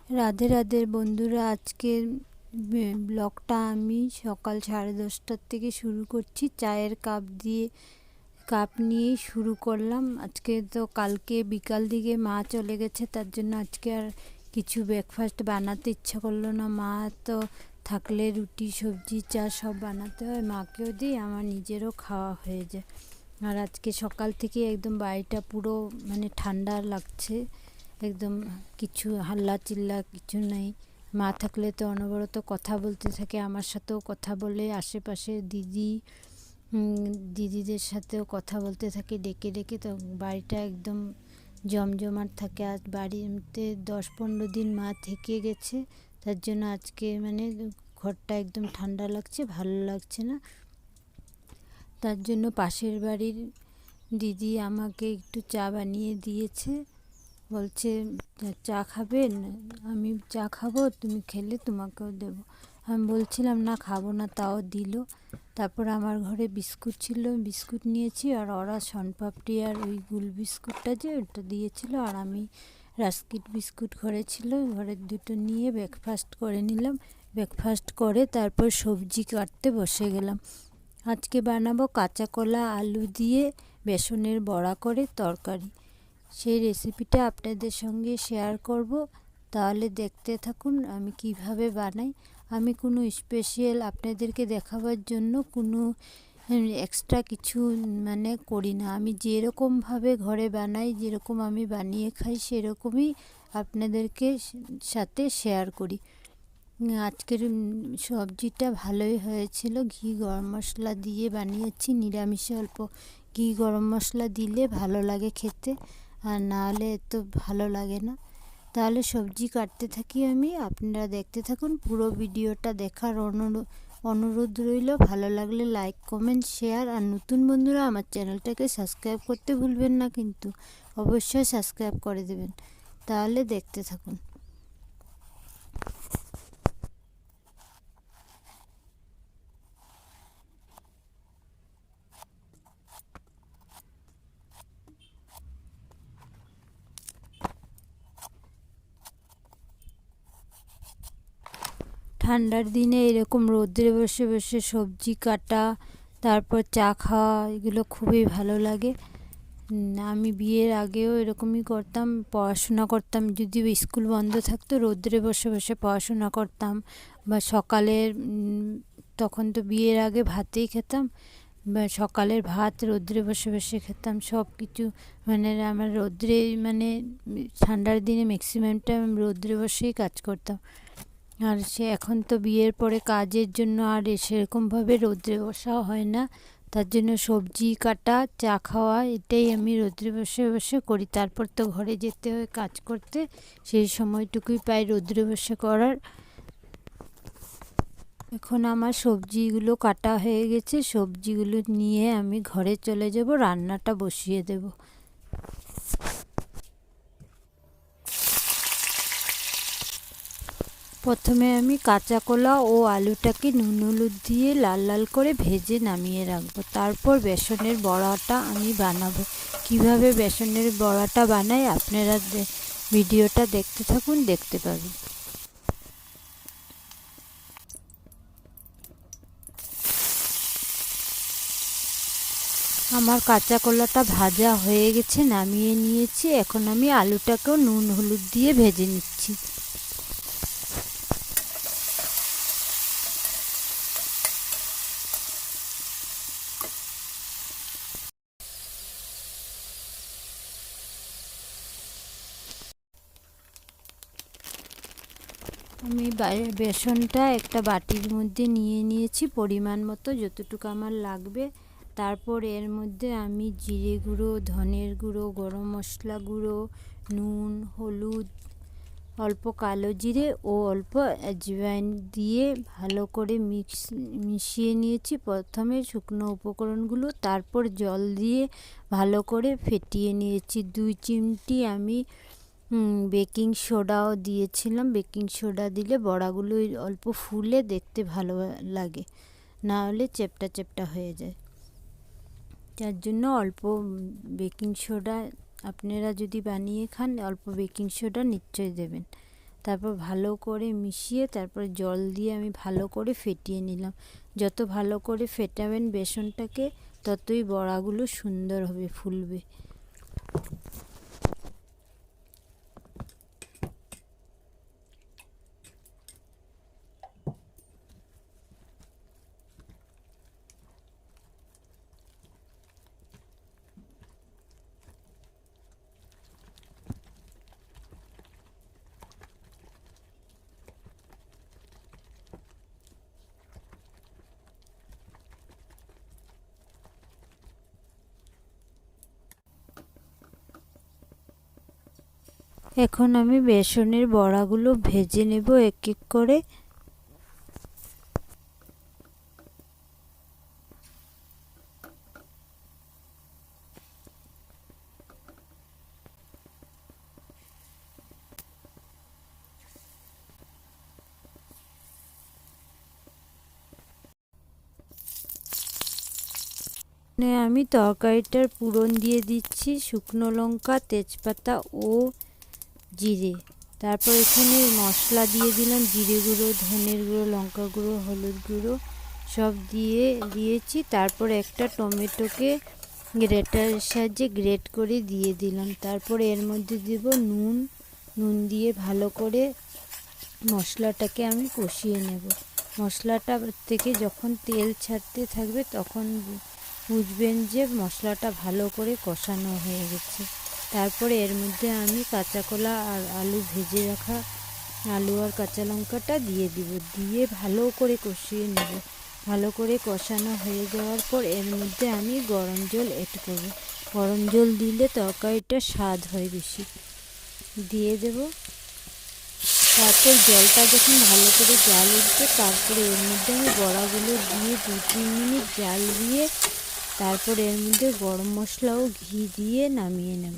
রাধে রাধে বন্ধুরা, আজকের ব্লগটা আমি সকাল 10:30টার থেকে শুরু করছি। চায়ের কাপ নিয়েই শুরু করলাম। আজকে তো কালকে বিকাল দিকে মা চলে গেছে, তার জন্য আজকে আর কিছু ব্রেকফাস্ট বানাতে ইচ্ছা করলো না। মা তো থাকলে রুটি সবজি চা সব বানাতে হয়, মাকেও দিই, আমার নিজেরও খাওয়া হয়ে যায়। আর আজকে সকাল থেকে একদম বাড়িটা পুরো ঠান্ডা লাগছে, একদম কিছু হাল্লা চিল্লা কিছু নেই। মা থাকলে তো অনবরত কথা বলতে থাকে, আমার সাথেও কথা বলে, আশেপাশে দিদিদের সাথেও কথা বলতে থাকে ডেকে ডেকে। তো বাড়িটা একদম জমজমাট থাকে। আজ বাড়িতে 10-15 দিন মা থেকে গেছে, তার জন্য আজকে ঘরটা একদম ঠান্ডা লাগছে, ভালো লাগছে না। তার জন্য পাশের বাড়ির দিদি আমাকে একটু চা বানিয়ে দিয়েছে, বলছে চা খাবেন? আমি চা খাবো, তুমি খেলে তোমাকেও দেবো। আমি বলছিলাম না খাবো না, তাও দিল। তারপর আমার ঘরে বিস্কুট ছিল, বিস্কুট নিয়েছি, আর ওরা শনপাপড়ি আর ওই গুল বিস্কুটটা যে ওটা দিয়েছিল, আর আমি রাস্কিট বিস্কুট ঘরে ছিল, ঘরের দুটো নিয়ে ব্রেকফাস্ট করে নিলাম। ব্রেকফাস্ট করে তারপর সবজি কাটতে বসে গেলাম। আজকে বানাবো কাঁচা কলা আলু দিয়ে বেসনের বড়া করে তরকারি। সেই রেসিপিটা আপনাদের সঙ্গে শেয়ার করব, তাহলে দেখতে থাকুন আমি কিভাবে বানাই। আমি কোনো স্পেশাল আপনাদেরকে দেখাবার জন্য কোনো এক্সট্রা কিছু করি না। আমি যেরকমভাবে ঘরে বানাই, যেরকম আমি বানিয়ে খাই, সেরকমই আপনাদেরকে সাথে শেয়ার করি। আজকের সবজিটা ভালোই হয়েছিল, ঘি গরম মশলা দিয়ে বানিয়েছি। নিরামিষে অল্প ঘি গরম মশলা দিলে ভালো লাগে খেতে, আর না হলে তো ভালো লাগে না। তাহলে সবজি কাটতে থাকি আমি, আপনারা দেখতে থাকুন। পুরো ভিডিওটা দেখার অনুরোধ রইল। ভালো লাগলে লাইক কমেন্ট শেয়ার, আর নতুন বন্ধুরা আমার চ্যানেলটাকে সাবস্ক্রাইব করতে ভুলবেন না, কিন্তু অবশ্যই সাবস্ক্রাইব করে দেবেন। তাহলে দেখতে থাকুন। ঠান্ডার দিনে এরকম রোদ্রে বসে বসে সবজি কাটা, তারপর চা খাওয়া, এগুলো খুবই ভালো লাগে। আমি বিয়ের আগেও এরকমই করতাম, পড়াশোনা করতাম। যদিও স্কুল বন্ধ থাকতো, রোদ্রে বসে বসে পড়াশোনা করতাম। বা সকালের তখন তো বিয়ের আগে ভাতেই খেতাম, বা সকালের ভাত রোদ্রে বসে বসে খেতাম। সব কিছু আমার রোদ্রে ঠান্ডার দিনে ম্যাক্সিমামটা আমি রোদ্রে বসেই কাজ করতাম। আর এখন তো বিয়ের পরে কাজের জন্য আর সেরকমভাবে রোদ্রে বসাও হয় না, তার জন্য সবজি কাটা চা খাওয়া এটাই আমি রোদ্রে বসে বসে করি। তারপর তো ঘরে যেতে হয় কাজ করতে, সেই সময়টুকুই পাই রোদ্রে বসে করার। এখন আমার সবজিগুলো কাটা হয়ে গেছে, সবজিগুলো নিয়ে আমি ঘরে চলে যাব, রান্নাটা বসিয়ে দেব। প্রথমে আমি কাঁচা কলা ও আলুটাকে নুন হলুদ দিয়ে লাল লাল করে ভেজে নামিয়ে রাখবো। তারপর বেসনের বড়াটা আমি বানাবো। কিভাবে বেসনের বড়াটা বানাই আপনারা ভিডিওটা দেখতে থাকুন, দেখতে পাবেন। আমার কাঁচা কলাটা ভাজা হয়ে গেছে, নামিয়ে নিয়েছি। এখন আমি আলুটাকেও নুন হলুদ দিয়ে ভেজে নিচ্ছি। আমি বেসনটা একটা বাটির মধ্যে নিয়ে নিয়েছি, পরিমাণ মতো যতটুকু আমার লাগবে। তারপর এর মধ্যে আমি জিরে গুঁড়ো, ধনের গুঁড়ো, গরম মশলা গুঁড়ো, নুন, হলুদ, অল্প কালো জিরে ও অল্প আজওয়াইন দিয়ে ভালো করে মিশিয়ে নিয়েছি। প্রথমে শুকনো উপকরণগুলো, তারপর জল দিয়ে ভালো করে ফেটিয়ে নিয়েছি। 2 চিমটি আমি বেকিং সোডাও দিয়েছিলাম। বেকিং সোডা দিলে বড়াগুলো অল্প ফুলে দেখতে ভালো লাগে, না হলে চ্যাপটা চ্যাপটা হয়ে যায়। যার জন্য অল্প বেকিং সোডা, আপনারা যদি বানিয়ে খান অল্প বেকিং সোডা নিশ্চয়ই দেবেন, তারপর ভালো করে মিশিয়ে তারপর জল দিয়ে আমি ভালো করে ফেটিয়ে নিলাম। যত ভালো করে ফেটাবেন বেসনটাকে ততই বড়াগুলো সুন্দর হবে, ফুলবে। এখন আমি বেসনের বড়াগুলো ভেজে নেব এক এক করে। আমি তরকারিটার পুরন দিয়ে দিচ্ছি শুকনো লঙ্কা, তেজপাতা ও জিরে। তারপর এখানে মশলা দিয়ে দিলাম, জিরে গুঁড়ো, ধনের গুঁড়ো, লঙ্কা গুঁড়ো, হলুদ গুঁড়ো সব দিয়েছি। তারপর একটা টমেটোকে গ্রেটারের সাহায্যে গ্রেট করে দিয়ে দিলাম। তারপর এর মধ্যে দেব নুন দিয়ে ভালো করে মশলাটাকে আমি কষিয়ে নেব। মশলাটা থেকে যখন তেল ছাড়তে থাকবে তখন বুঝবেন যে মশলাটা ভালো করে কষানো হয়ে গেছে। তারপরে এর মধ্যে আমি কাঁচা কলা আর আলু ভেজে রাখা আলু আর কাঁচা লঙ্কাটা দিয়ে দিব, দিয়ে ভালো করে কষিয়ে নেব। ভালো করে কষানো হয়ে যাওয়ার পর এর মধ্যে আমি গরম জল অ্যাড করব। গরম জল দিলে তরকারিটা স্বাদ হয় বেশি, দিয়ে দেব। তারপর জলটা যখন ভালো করে জাল উঠবে তারপরে এর মধ্যে আমি বড়াগুলো দিয়ে 2-3 মিনিট জাল দিয়ে তারপর এর মধ্যে গরম মশলা ও ঘি দিয়ে নামিয়ে নেব।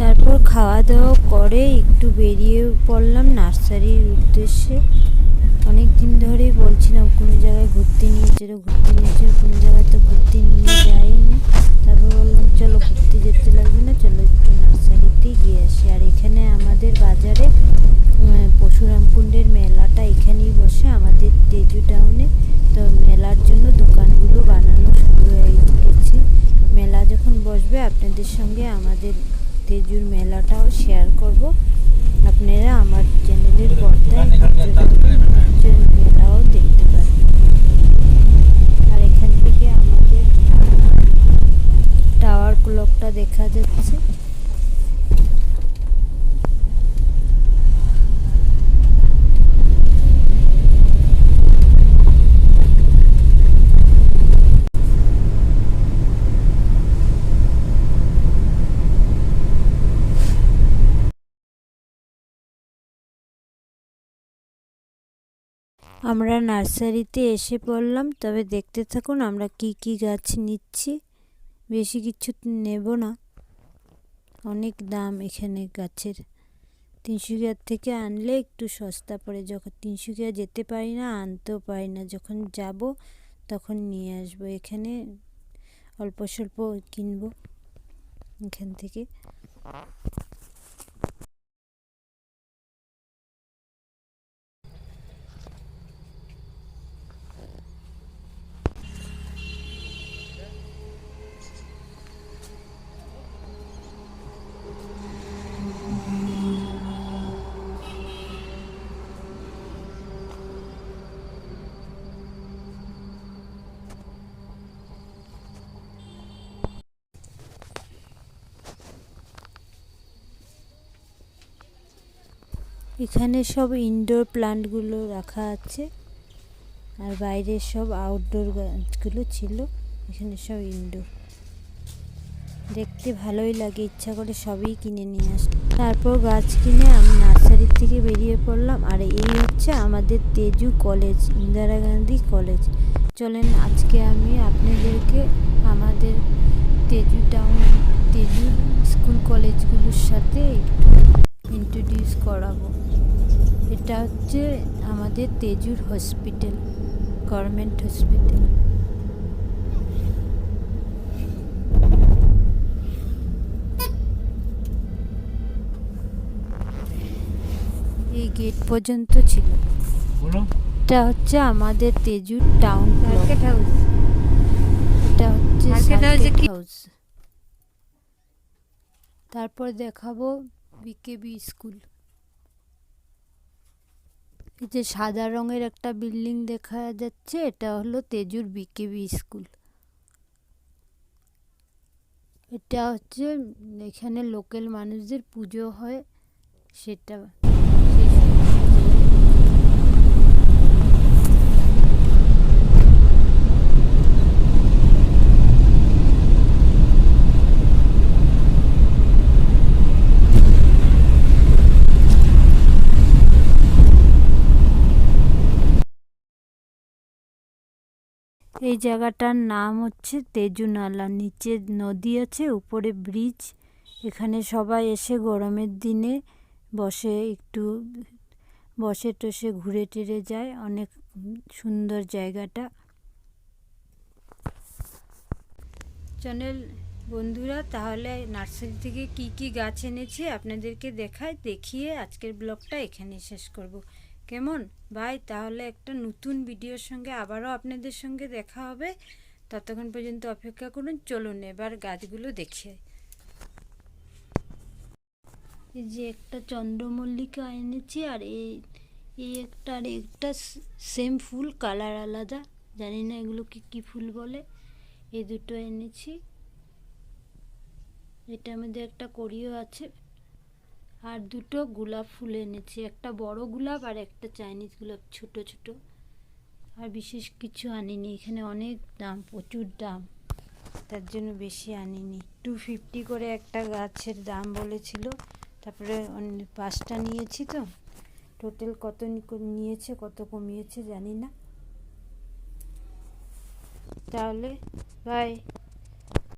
তারপর খাওয়া দাওয়া করে একটু বেরিয়ে পড়লাম নার্সারির উদ্দেশ্যে। অনেক দিন ধরেই বলছিলাম কোনো জায়গায় ঘুরতে নিয়ে চলো, কোনো জায়গায় তো ঘুরতে নিয়ে যাইনি। তারপর বললাম চলো ঘুরতে যেতে লাগবে না, চলো একটু নার্সারিতেই গিয়ে আসি। আর এখানে আমাদের বাজারে পরশুরামকুণ্ডের মেলাটা এখানেই বসে আমাদের তেজু টাউনে। তো মেলার জন্য দোকানগুলো বানানো শুরু হয়ে গেছে। মেলা যখন বসবে আপনাদের সঙ্গে আমাদের তেজুর মেলাটাও শেয়ার করব। আপনারা আমার চ্যানেলের পর্দায় মেলাও দেখতে পারেন। আর এখান থেকে আমাদের টাওয়ার ক্লকটা দেখা যাচ্ছে। আমরা নার্সারিতে এসে পড়লাম, তবে দেখতে থাকুন আমরা কি কি গাছ নিচ্ছি। বেশি কিছু নেব না, অনেক দাম এখানে গাছের। 300 থেকে আনলে একটু সস্তা পড়ে। যখন 300 যেতে পারি না, আনতেও পারি না, যখন যাব তখন নিয়ে আসবো। এখানে অল্প স্বল্প কিনবো এখান থেকে। এখানে সব ইনডোর প্লান্টগুলো রাখা আছে, আর বাইরে সব আউটডোর গাছগুলো ছিল। এখানে সব ইনডোর, দেখতে ভালোই লাগে, ইচ্ছা করে সবই কিনে নিয়ে আসি। তারপর গাছ কিনে আমি নার্সারির থেকে বেরিয়ে পড়লাম। আর এই হচ্ছে আমাদের তেজু কলেজ, ইন্দিরা গান্ধী কলেজ। চলেন আজকে আমি আপনাদেরকে আমাদের তেজু স্কুল কলেজগুলোর সাথে একটু ইন্ট্রোডিউস করাবো। এটা হচ্ছে আমাদের তেজুর হসপিটাল, গভর্নমেন্ট হসপিটাল। এই গেট পর্যন্ত ছিল। এটা হচ্ছে আমাদের তেজুর টাউন মার্কেট হাউস। এটা হচ্ছে সার্কিট হাউস। তারপর দেখাবো বিকেবি স্কুল। এই যে সাদা রঙের একটা বিল্ডিং দেখা যাচ্ছে, এটা হলো তেজুর বিকেবি স্কুল। এটা হচ্ছে এখানে লোকাল মানুষদের পুজো হয়, সেটা। এই জায়গাটার নাম হচ্ছে তেজু নালা। নিচে নদী আছে, উপরে ব্রিজ। এখানে সবাই এসে গরমের দিনে বসে টসে ঘুরে টেরে যায়। অনেক সুন্দর জায়গাটা। চলেন বন্ধুরা, তাহলে নার্সারি থেকে কি কি গাছ এনেছি আপনাদেরকে দেখিয়ে আজকের ব্লগটা এখানে শেষ করব। কেমন ভাই? তাহলে একটা নতুন ভিডিওর সঙ্গে আবারও আপনাদের সঙ্গে দেখা হবে। ততক্ষণ পর্যন্ত অপেক্ষা করুন। চলুন এবার গাছগুলো দেখি। এই যে একটা চন্দ্রমল্লিকা এনেছি, আর এই একটা আর একটা সেম ফুল, কালার আলাদা, জানি না এগুলোকে কি ফুল বলে। এই দুটো এনেছি। এটার মধ্যে একটা কড়িও আছে। আর দুটো গোলাপ ফুল এনেছি, একটা বড় গোলাপ আর একটা চাইনিজ গোলাপ, ছোট ছোট। আর বিশেষ কিছু আনিনি। এখানে অনেক দাম, প্রচুর দাম, তার জন্য বেশি আনিনি। 250 করে একটা গাছের দাম বলেছিল। তারপরে 5টা নিয়েছি, তো টোটাল কত নিয়েছে, কত কমিয়েছে জানি না। তাহলে বাই।